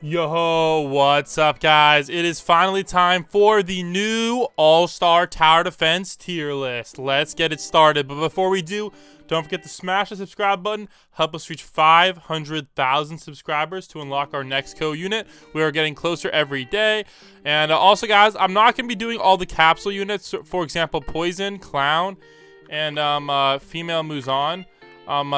Yo, what's up, guys? It is finally time for the new All-Star Tower Defense tier list. Let's get it started. But before we do, don't forget to smash the subscribe button. Help us reach 500,000 subscribers to unlock our next co-unit. We are getting closer every day. And also, guys, I'm not going to be doing all the capsule units. For example, Poison, Clown, and Female Muzan.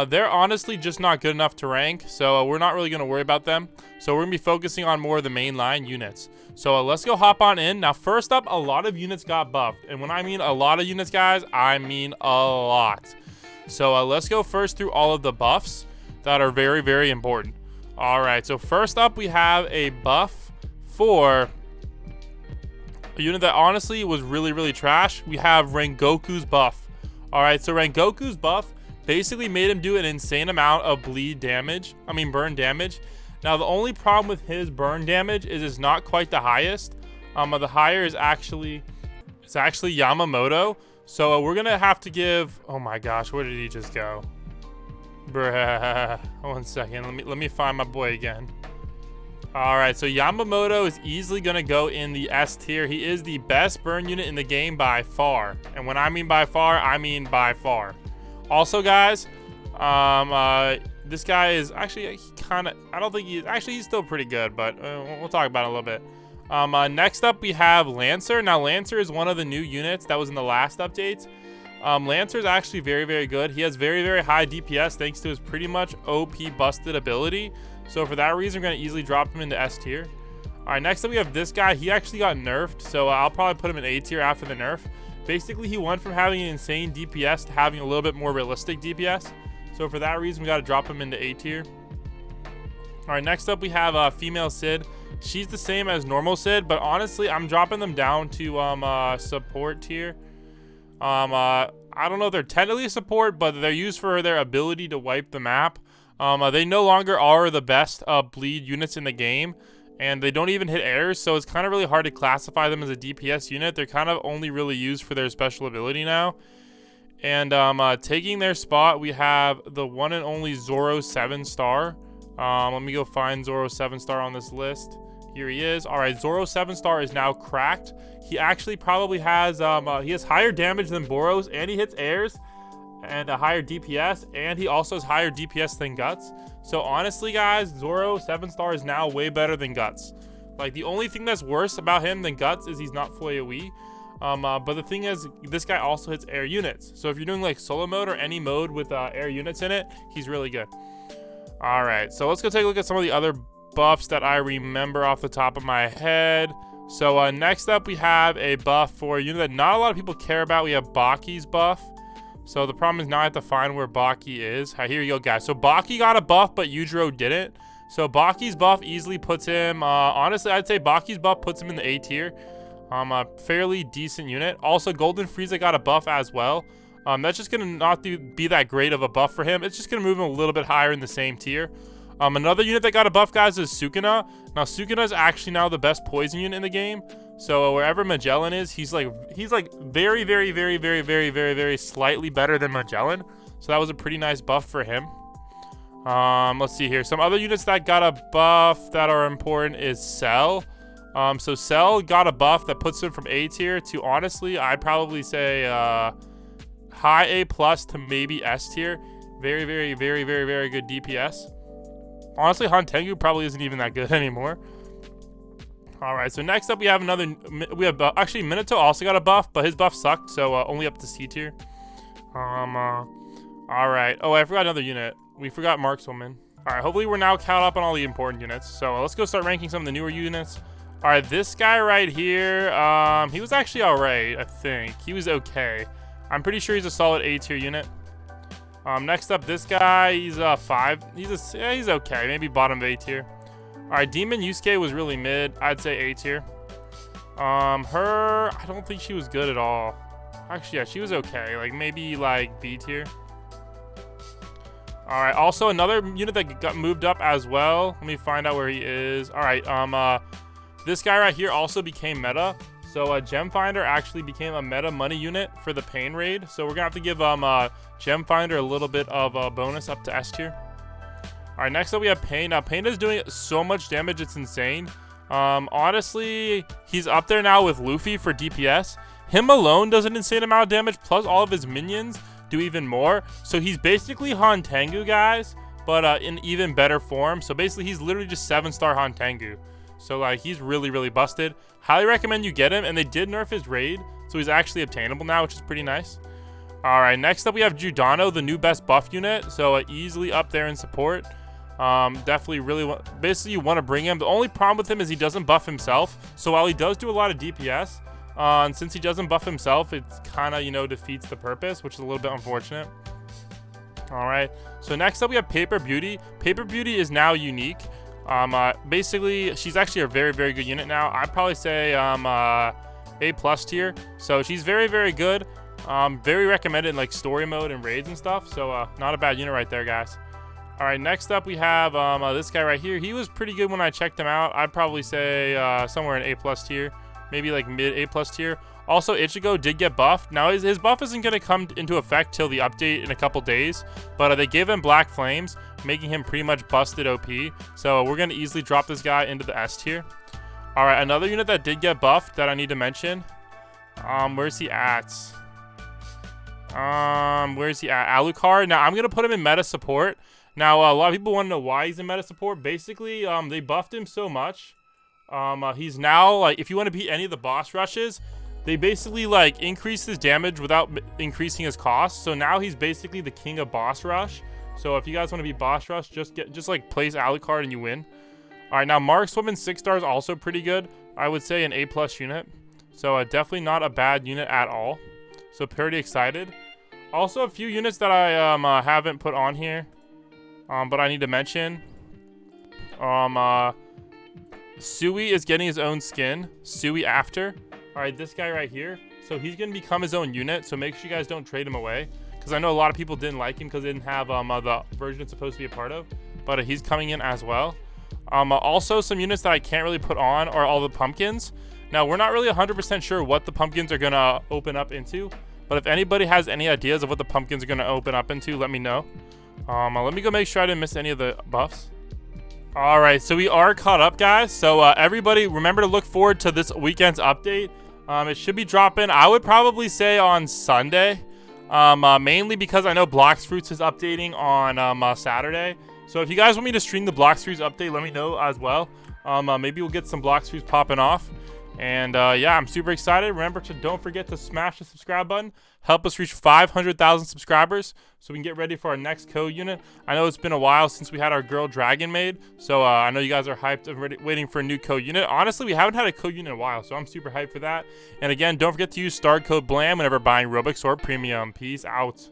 They're honestly just not good enough to rank, so we're not really going to worry about them. So we're going to be focusing on more of the mainline units. So let's go hop on in. Now, first up, a lot of units got buffed. And when I mean a lot of units, guys, I mean a lot. So let's go first through all of the buffs that are very, very important. All right, so first up, we have a buff for a unit that honestly was really, really trash. We have Rengoku's buff. All right, so Rengoku's buff basically made him do an insane amount of burn damage. Now, the only problem with his burn damage is it's not quite the highest. The higher is actually Yamamoto. So we're gonna have to give. Oh my gosh, where did he just go? Bruh. 1 second. Let me find my boy again. All right, so Yamamoto is easily gonna go in the S tier. He is the best burn unit in the game by far. And when I mean by far, I mean by far. Also, guys, this guy is actually he's still pretty good, but we'll talk about it a little bit. Next up, we have Lancer. Now, Lancer is one of the new units that was in the last update. Lancer is actually very, very good. He has very, very high DPS thanks to his pretty much OP busted ability. So for that reason, we're going to easily drop him into S tier. All right, next up, we have this guy. He actually got nerfed, so I'll probably put him in A tier after the nerf. Basically, he went from having an insane DPS to having a little bit more realistic DPS. So for that reason, we got to drop him into A tier. All right, next up, we have female Sid. She's the same as normal Sid, but honestly, I'm dropping them down to support tier. I don't know if they're technically support, but they're used for their ability to wipe the map. They no longer are the best bleed units in the game. And they don't even hit airs, so it's kind of really hard to classify them as a DPS unit. They're kind of only really used for their special ability now. And taking their spot, we have the one and only Zoro 7-star. Let me go find Zoro 7-star on this list. Here he is. All right, Zoro 7-star is now cracked. He actually probably has he has higher damage than Boros, and he hits airs and a higher DPS, and he also has higher DPS than Guts. So honestly, guys, Zoro 7-star is now way better than Guts. Like, the only thing that's worse about him than Guts is he's not fully AoE. But the thing is, this guy also hits air units. So if you're doing like solo mode or any mode with air units in it, he's really good. All right, so let's go take a look at some of the other buffs that I remember off the top of my head. So next up, we have a buff for a unit that not a lot of people care about. We have Baki's buff. So the problem is now I have to find where Baki is. Here you go, guys. So Baki got a buff, but Yujiro didn't. So Baki's buff easily puts him, honestly, I'd say Baki's buff puts him in the A tier. A fairly decent unit. Also, Golden Frieza got a buff as well. That's just going to not be that great of a buff for him. It's just going to move him a little bit higher in the same tier. Another unit that got a buff, guys, is Sukuna. Now, Sukuna is actually now the best poison unit in the game. So wherever Magellan is, he's like very, very, very, very, very, very, very slightly better than Magellan. So that was a pretty nice buff for him. Let's see here. Some other units that got a buff that are important is Cell. So Cell got a buff that puts him from A tier to, honestly, I'd probably say high A plus to maybe S tier. Very, very, very, very, very good DPS. Honestly, Hantengu probably isn't even that good anymore. All right, so next up we have actually Minato also got a buff, but his buff sucked, so only up to C tier. All right. Oh, I forgot another unit. We forgot Markswoman. All right, hopefully we're now caught up on all the important units. So let's go start ranking some of the newer units. All right, this guy right here, he was actually all right, I think. He was okay. I'm pretty sure he's a solid A tier unit. Next up, this guy, he's 5. He's okay, maybe bottom of A tier. All right, Demon Yusuke was really mid. I'd say A tier. I don't think she was good at all. Actually, yeah, she was okay. Like, maybe, like, B tier. All right, also another unit that got moved up as well. Let me find out where he is. All right, this guy right here also became meta. So Gem Finder actually became a meta money unit for the Pain Raid. So we're going to have to give Gem Finder a little bit of a bonus up to S tier. All All right, next up we have Pain. Now, Pain is doing so much damage, it's insane. Honestly, he's up there now with Luffy for DPS. Him alone does an insane amount of damage, plus all of his minions do even more. So he's basically Hantengu, guys, but in even better form. So basically, he's literally just 7-star Hantengu. So like, he's really, really busted. Highly recommend you get him, and they did nerf his raid, so he's actually obtainable now, which is pretty nice. All right, next up we have Giordano, the new best buff unit. So easily up there in support. Definitely really basically you want to bring him. The only problem with him is he doesn't buff himself. So while he does do a lot of DPS, and since he doesn't buff himself, it kind of, you know, defeats the purpose, which is a little bit unfortunate. All right, so next up we have Paper Beauty. Paper Beauty is now unique. Basically she's actually a very, very good unit now. I'd probably say A+ tier. So she's very, very good. Very recommended in like story mode and raids and stuff. So not a bad unit right there, guys. All right, next up we have this guy right here. He was pretty good when I checked him out. I'd probably say somewhere in A+ tier, maybe like mid A+ tier. Also, Ichigo did get buffed. Now his buff isn't going to come into effect till the update in a couple days, but they gave him Black Flames, making him pretty much busted OP. So we're going to easily drop this guy into the S tier. All right, another unit that did get buffed that I need to mention. Where's he at? Where's he at? Alucard. Now I'm going to put him in meta support. Now, a lot of people want to know why he's in meta support. Basically, they buffed him so much. He's now, like, if you want to beat any of the boss rushes, they basically, like, increase his damage without increasing his cost. So now he's basically the king of boss rush. So if you guys want to beat boss rush, just like, place Alucard and you win. All right, now, Markswoman 6 stars also pretty good. I would say an A+ unit. So definitely not a bad unit at all. So pretty excited. Also, a few units that I haven't put on here. But I need to mention, Sui is getting his own skin. Sui after. All right, this guy right here. So he's going to become his own unit. So make sure you guys don't trade him away. Because I know a lot of people didn't like him because they didn't have the version it's supposed to be a part of. But he's coming in as well. Also, some units that I can't really put on are all the pumpkins. Now, we're not really 100% sure what the pumpkins are going to open up into. But if anybody has any ideas of what the pumpkins are going to open up into, let me know. Let me go make sure I didn't miss any of the buffs. All right, so we are caught up, guys. So everybody, remember to look forward to this weekend's update. It should be dropping, I would probably say, on Sunday. Mainly because I know Blox Fruits is updating on Saturday. So if you guys want me to stream the Blox Fruits update, let me know as well. Maybe we'll get some Blox Fruits popping off. And yeah, I'm super excited. Remember to don't forget to smash the subscribe button. Help us reach 500,000 subscribers so we can get ready for our next code unit. I know it's been a while since we had our girl dragon made, so I know you guys are hyped and waiting for a new code unit. Honestly, we haven't had a code unit in a while, so I'm super hyped for that. And again, don't forget to use star code BLAM whenever buying Robux or Premium. Peace out.